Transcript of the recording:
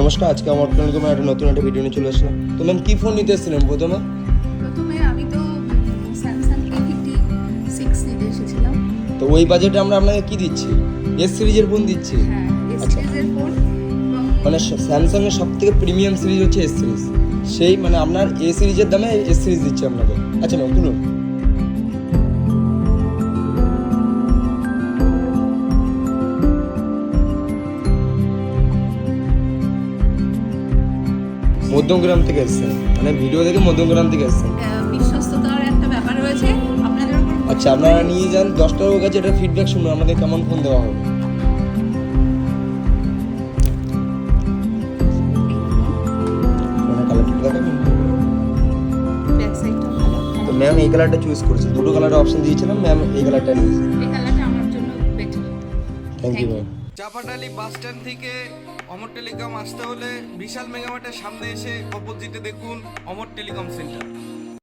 নমস্কার, আজকে আমার টেলিকমের একটা নতুন একটা ভিডিও নিয়ে চলে আসলাম। তো ম্যাম কি ফোন নিতে এসেছিলেন প্রথমে? আমি তো স্যামসাং A56 নিতে এসেছিলাম। তো ওই বাজেটে আমরা আপনাকে কি দিচ্ছি? এস সিরিজের ফোন দিচ্ছি। হ্যাঁ, এস আচ্ছা। সিরিজের ফোন মানে স্যামসাং এর সব থেকে প্রিমিয়াম সিরিজ হচ্ছে এস সিরিজ। সেই মানে আপনার এ সিরিজের দামে এস সিরিজ দিচ্ছি আপনাকে। আচ্ছা ম্যাম খুলুন। মধ্যমগ্রাম থেকে এসেছেন, মানে ভিডিও দেখে মধ্যমগ্রাম থেকে এসেছেন। বিশ্বস্ততার একটা ব্যাপার রয়েছে আপনাদের উপর। আচ্ছা, আপনারা নিয়ে যান 10টার কাছে, এটা ফিডব্যাক শুনুন আমাদের কেমন ফোন দেওয়া হবে। মানে কালারটা দেখাবেন? ব্যাক সাইডটা ভালো। তো ম্যাম এই কালারটা চুজ করেছে, দুটো কালারের অপশন দিয়েছিলাম, ম্যাম এই কালারটা নিয়েছে। এই কালারটা আমার জন্য better. Thank you ma'am. Chapatali bus stand থেকে অমর টেলিকম আসতে হলে বিশাল মেগামার্টের সামনে এসে অপোজিটে দেখুন অমর টেলিকম সেন্টার।